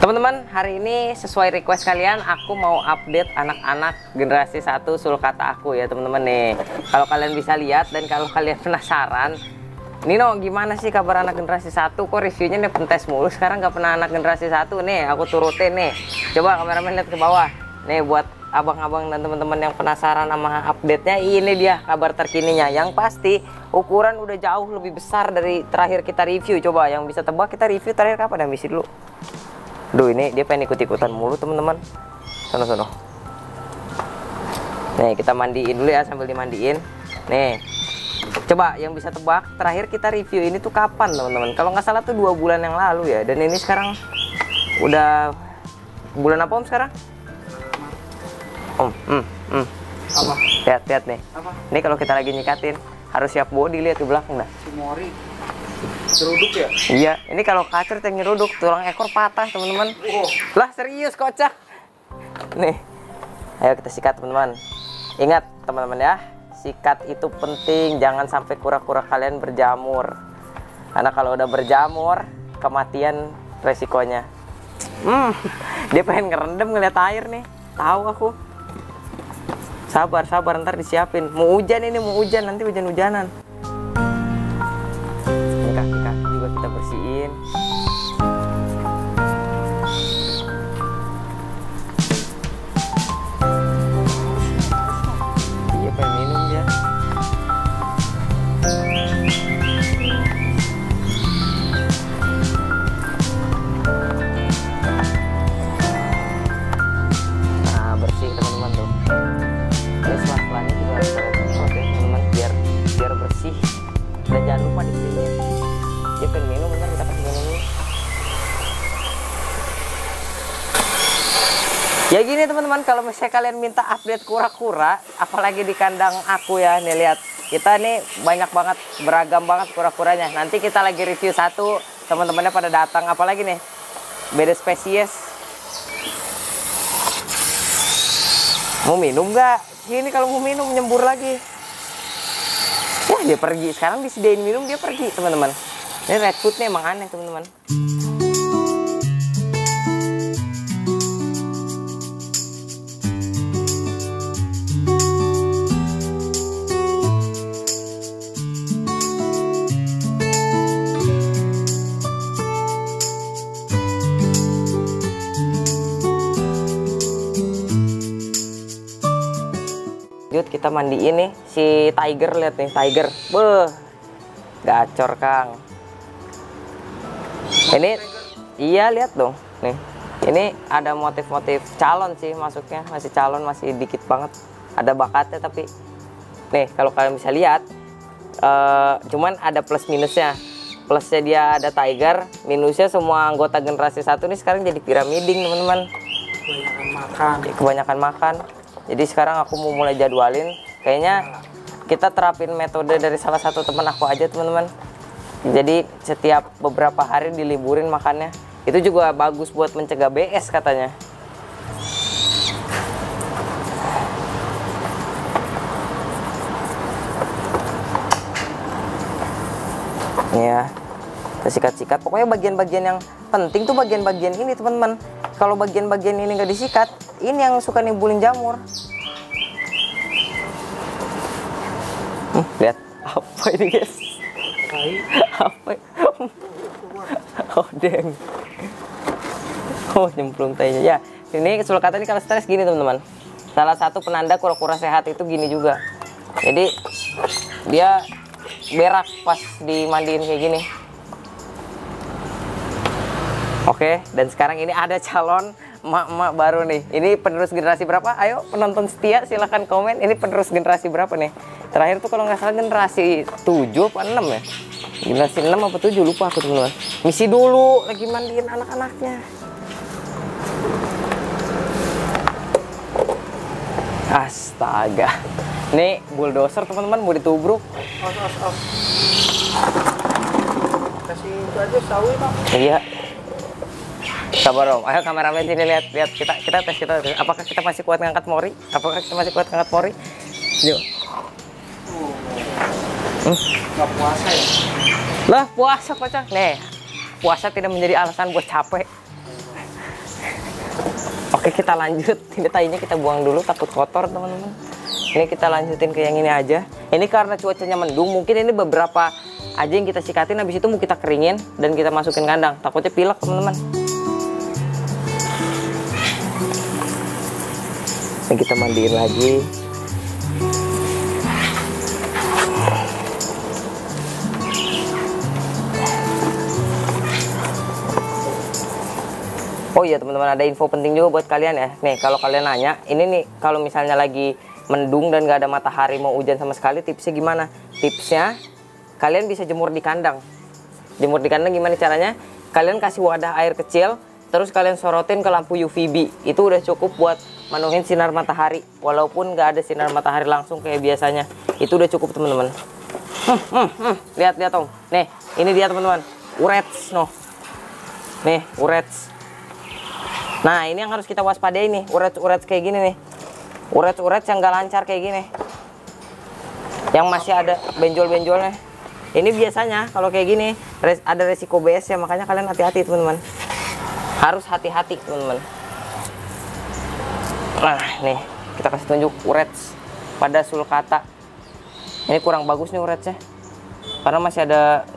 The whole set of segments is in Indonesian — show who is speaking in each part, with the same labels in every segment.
Speaker 1: Teman-teman, hari ini sesuai request kalian, aku mau update anak-anak generasi 1 sulcata aku ya teman-teman nih. Kalau kalian bisa lihat dan kalau kalian penasaran, Nino gimana sih kabar anak generasi 1? Kok reviewnya nih pentes mulu, sekarang nggak pernah anak generasi 1 nih, aku turutin nih. Coba kameramen lihat ke bawah. Nih buat abang-abang dan teman-teman yang penasaran sama update-nya, ini dia kabar terkininya. Yang pasti ukuran udah jauh lebih besar dari terakhir kita review. Coba yang bisa tebak kita review terakhir kapan? Yang misi dulu. Duh, ini dia pengen ikut-ikutan mulu teman-teman. Sono. Nih kita mandiin dulu ya, sambil dimandiin. Nih, coba yang bisa tebak terakhir kita review ini tuh kapan teman-teman? Kalau nggak salah tuh 2 bulan yang lalu ya. Dan ini sekarang udah bulan apa om sekarang? Apa? Lihat nih. Apa? Ini kalau kita lagi nyikatin harus siap body, lihat ke belakang dah.
Speaker 2: Cimori. Nyeruduk ya?
Speaker 1: Iya, ini kalau kacret yang nyeruduk, tulang ekor patah teman-teman. Lah serius kocak. Nih, ayo kita sikat teman-teman. Ingat teman-teman ya, sikat itu penting, jangan sampai kura-kura kalian berjamur. Karena kalau udah berjamur, kematian resikonya. Dia pengen ngerendam ngeliat air nih, tahu aku. Sabar, ntar disiapin. Mau hujan ini, mau hujan, nanti hujan-hujanan. Kaki-kaki juga kita bersihin. Iya, pengen minum dia. Nah, bersih teman-teman tuh. Ini sela-selanya juga harus ada tempat ya teman-teman, biar bersih. Dan jangan lupa disini. Dia pengen minum, bentar kita kasih minum dulu. Ya gini teman-teman, kalau misalnya kalian minta update kura-kura, apalagi di kandang aku ya, nih lihat. Kita nih banyak banget, beragam banget kura-kuranya. Nanti kita lagi review satu, teman-temannya pada datang. Apalagi nih, beda spesies. Mau minum nggak? Ini kalau mau minum nyembur lagi. Wah, dia pergi. Sekarang disediain minum, dia pergi teman-teman. Ini red food nih emang aneh teman-teman. Lanjut kita mandiin nih si Tiger, lihat nih Tiger. Beuh, gacor Kang. Ini iya, lihat dong nih. Ini ada motif-motif calon sih masuknya, masih calon, masih dikit banget. Ada bakatnya tapi nih kalau kalian bisa lihat cuman ada plus minusnya. Plusnya dia ada Tiger, minusnya semua anggota generasi 1 ini sekarang jadi piramiding teman-teman. Kebanyakan makan. Jadi sekarang aku mau mulai jadwalin. Kayaknya kita terapin metode dari salah satu teman aku aja teman-teman. Jadi setiap beberapa hari diliburin makannya. Itu juga bagus buat mencegah BS katanya. Ya, kita sikat-sikat. Pokoknya bagian-bagian yang penting tuh bagian-bagian ini teman-teman. Kalau bagian-bagian ini nggak disikat, ini yang suka nimbulin jamur. Lihat apa ini guys? Apa? Oh deng. Oh nyemplung tainya. Ya, ini sulcata ini kalau stres gini teman-teman. Salah satu penanda kura-kura sehat itu gini juga. Jadi dia berak pas dimandiin kayak gini. Oke, dan sekarang ini ada calon emak-emak baru nih. Ini penerus generasi berapa? Ayo penonton setia silahkan komen. Ini penerus generasi berapa nih? Terakhir tuh kalau nggak salah generasi 7 apa 6 ya? Generasi 6 apa 7 lupa aku teman-teman. Misi dulu lagi mandiin anak-anaknya. Astaga. Nih bulldozer teman-teman mau ditubruk.
Speaker 2: Kasih itu aja sawi Pak.
Speaker 1: Iya. Sabar om, ayo kameramen sini lihat kita tes. Apakah kita masih kuat ngangkat mori? Yuk.
Speaker 2: Nggak puasa ya?
Speaker 1: Lah puasa kocak. Nih, puasa tidak menjadi alasan buat capek. Oke, kita lanjut. Ini tainya kita buang dulu, takut kotor teman-teman. Ini kita lanjutin ke yang ini aja. Ini karena cuacanya mendung, mungkin ini beberapa aja yang kita sikatin, habis itu mau kita keringin dan kita masukin kandang. Takutnya pilek teman-teman. Ini kita mandiin lagi. Oh iya teman-teman, ada info penting juga buat kalian ya. Nih kalau kalian nanya, ini nih kalau misalnya lagi mendung dan gak ada matahari, mau hujan sama sekali, tipsnya gimana? Tipsnya kalian bisa jemur di kandang. Jemur di kandang gimana caranya? Kalian kasih wadah air kecil, terus kalian sorotin ke lampu UVB. Itu udah cukup buat menuhin sinar matahari. Walaupun gak ada sinar matahari langsung kayak biasanya, itu udah cukup teman-teman. Lihat Om. Nih ini dia teman-teman, urets noh. Nih urets. Nah ini yang harus kita waspadai nih, urets kayak gini nih. Urets yang gak lancar kayak gini, yang masih ada benjol-benjolnya. Ini biasanya kalau kayak gini ada resiko BS ya, makanya kalian hati-hati teman-teman. Harus hati-hati teman-teman. Nah nih kita kasih tunjuk urets pada sulcata. Ini kurang bagus nih uretsnya, karena masih ada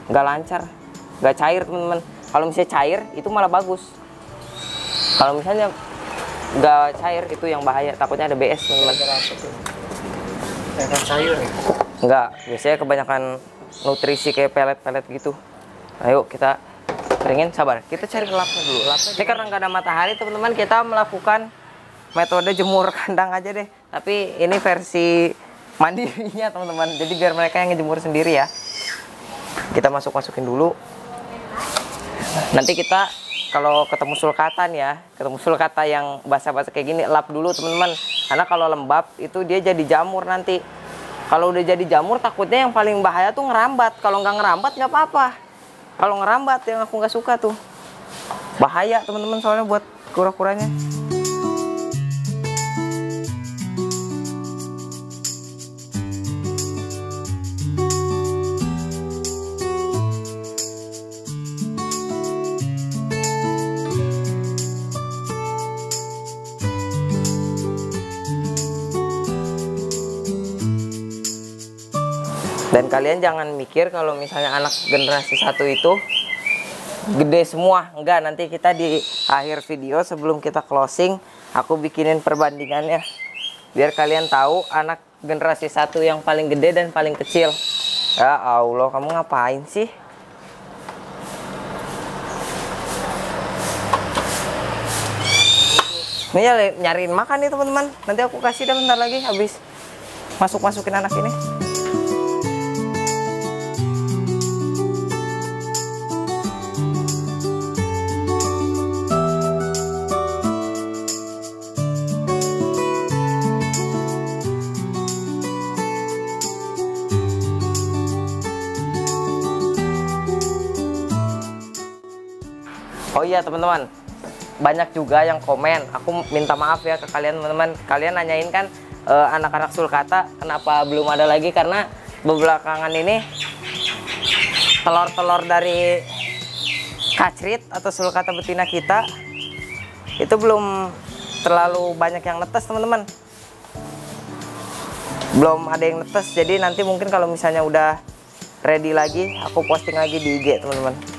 Speaker 1: nggak lancar, nggak cair teman-teman. Kalau misalnya cair itu malah bagus. Kalau misalnya nggak cair itu yang bahaya, takutnya ada BS teman-teman.
Speaker 2: Kayak cair ya?
Speaker 1: Nggak, biasanya kebanyakan nutrisi kayak pelet-pelet gitu. Ayo kita keringin, sabar. Kita cari lapnya dulu. Ini karena nggak ada matahari teman-teman, kita melakukan metode jemur kandang aja deh. Tapi ini versi mandirinya teman-teman. Jadi biar mereka yang ngejemur sendiri ya. Kita masukin dulu. Nanti kita kalau ketemu sulcata nih ya, ketemu sulcata yang basah-basah kayak gini, lap dulu teman-teman. Karena kalau lembab itu dia jadi jamur nanti. Kalau udah jadi jamur takutnya yang paling bahaya tuh ngerambat. Kalau nggak ngerambat nggak apa-apa. Kalau ngerambat yang aku nggak suka tuh bahaya teman-teman, soalnya buat kura-kuranya. Dan kalian jangan mikir kalau misalnya anak generasi 1 itu gede semua. Enggak, nanti kita di akhir video sebelum kita closing, aku bikinin perbandingannya. Biar kalian tahu anak generasi 1 yang paling gede dan paling kecil. Ya Allah, kamu ngapain sih? Ini ya nyariin makan nih teman-teman. Nanti aku kasih dah bentar lagi habis masukin anak ini. Oh iya teman-teman, banyak juga yang komen. Aku minta maaf ya ke kalian teman-teman. Kalian nanyain kan anak-anak sulcata kenapa belum ada lagi, karena belakangan ini telur-telur dari kacrit atau sulcata betina kita itu belum terlalu banyak yang netes teman-teman. Belum ada yang netes, jadi nanti mungkin kalau misalnya udah ready lagi aku posting lagi di IG teman-teman.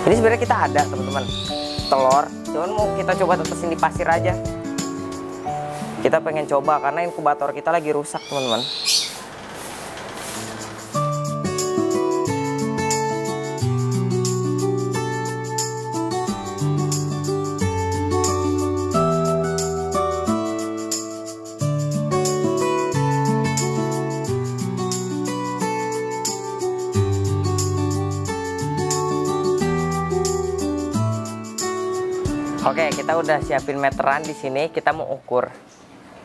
Speaker 1: Ini sebenarnya kita ada teman-teman telur, cuman mau kita coba tetesin di pasir aja. Kita pengen coba karena inkubator kita lagi rusak teman-teman. Oke, kita udah siapin meteran di sini. Kita mau ukur.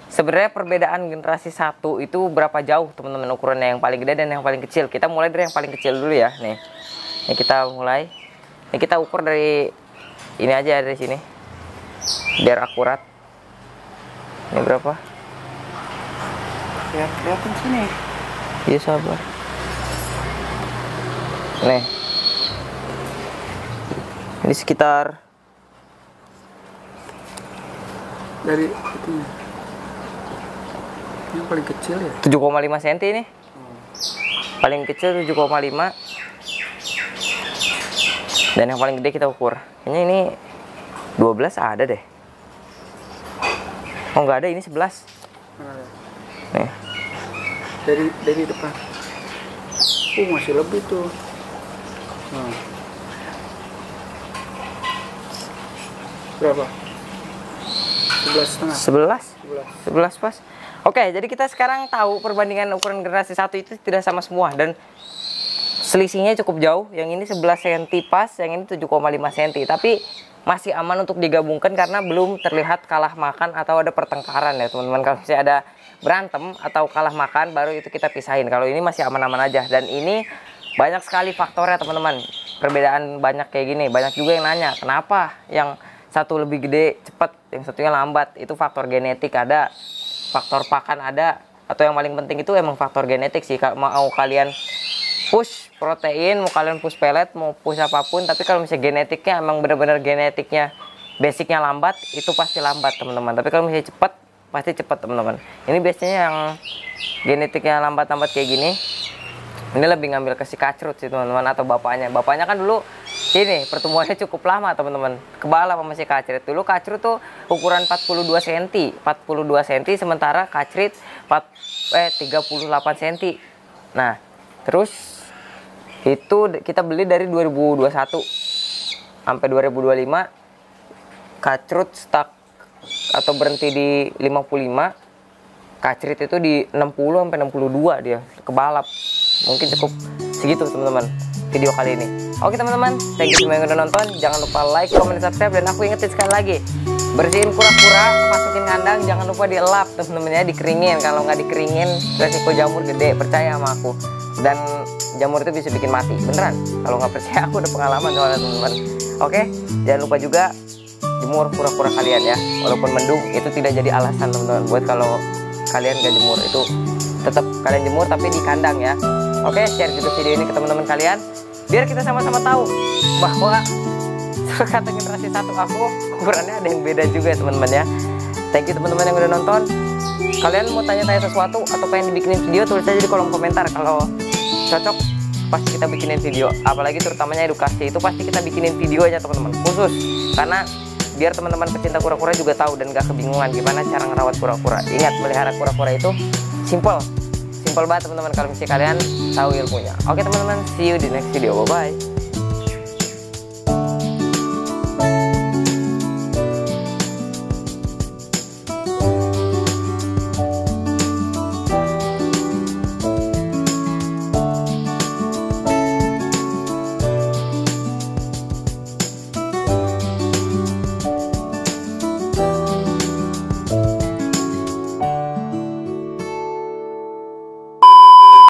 Speaker 1: Sebenarnya perbedaan generasi 1 itu berapa jauh teman-teman ukurannya, yang paling gede dan yang paling kecil. Kita mulai dari yang paling kecil dulu ya. Nih, ini kita mulai. Ini kita ukur dari ini aja, dari sini, biar akurat. Ini berapa?
Speaker 2: Kelihatan sini.
Speaker 1: Iya sabar. Nih. Ini sekitar
Speaker 2: dari itunya. Yang paling kecil ya?
Speaker 1: 7,5 cm ini. Paling kecil 7,5. Dan yang paling gede kita ukur. Kayaknya ini 12 ada deh. Oh nggak ada, ini 11. Nih.
Speaker 2: Dari depan. Masih lebih tuh. Berapa? 11,5.
Speaker 1: 11 pas. Oke, jadi kita sekarang tahu perbandingan ukuran generasi 1 itu tidak sama semua dan selisihnya cukup jauh. Yang ini 11 cm pas, yang ini 7,5 cm. Tapi masih aman untuk digabungkan karena belum terlihat kalah makan atau ada pertengkaran ya teman-teman. Kalau misalnya ada berantem atau kalah makan baru itu kita pisahin. Kalau ini masih aman-aman aja. Dan ini banyak sekali faktornya teman-teman. Perbedaan banyak kayak gini. Banyak juga yang nanya kenapa yang satu lebih gede cepet, yang satunya lambat. Itu faktor genetik ada, faktor pakan ada, atau yang paling penting itu emang faktor genetik sih. Mau kalian push protein, mau kalian push pellet, mau push apapun, tapi kalau misalnya genetiknya emang bener-bener genetiknya basicnya lambat, itu pasti lambat teman-teman. Tapi kalau misalnya cepet, pasti cepet teman-teman. Ini biasanya yang genetiknya lambat-lambat kayak gini, ini lebih ngambil ke si kacrut sih teman-teman, atau bapaknya. Bapaknya kan dulu ini pertumbuhannya cukup lama teman-teman, kebalap sama si kacrit. Dulu kacrit tuh ukuran 42 cm, sementara kacrit 38 cm. Nah terus itu kita beli dari 2021 sampai 2025, kacrut stuck atau berhenti di 55, kacrit itu di 60 sampai 62 dia kebalap. Mungkin cukup segitu teman-teman video kali ini. Oke teman-teman, thank you semua yang udah nonton. Jangan lupa like, comment, subscribe, dan aku ingetin sekali lagi, bersihin kura-kura, masukin kandang, jangan lupa dielap teman-teman ya, dikeringin. Kalau nggak dikeringin resiko jamur gede, percaya sama aku. Dan jamur itu bisa bikin mati, beneran. Kalau nggak percaya, aku udah pengalaman soalnya teman-teman. Oke, jangan lupa juga jemur kura-kura kalian ya. Walaupun mendung, itu tidak jadi alasan teman-teman buat kalau kalian nggak jemur. Itu tetap kalian jemur tapi di kandang ya. Oke, share juga video ini ke teman-teman kalian biar kita sama-sama tahu bahwa kata generasi 1 aku ukurannya ada yang beda juga teman-teman ya. Thank you teman-teman yang udah nonton. Kalian mau tanya-tanya sesuatu atau pengen dibikinin video, tulis aja di kolom komentar. Kalau cocok pasti kita bikinin video, apalagi terutamanya edukasi, itu pasti kita bikinin video aja teman-teman khusus, karena biar teman-teman pecinta kura-kura juga tahu dan gak kebingungan gimana cara ngerawat kura-kura. Ingat, melihara kura-kura itu simple banget teman-teman kalau misalnya kalian tahu ilmunya. Oke teman-teman, see you di next video, bye bye.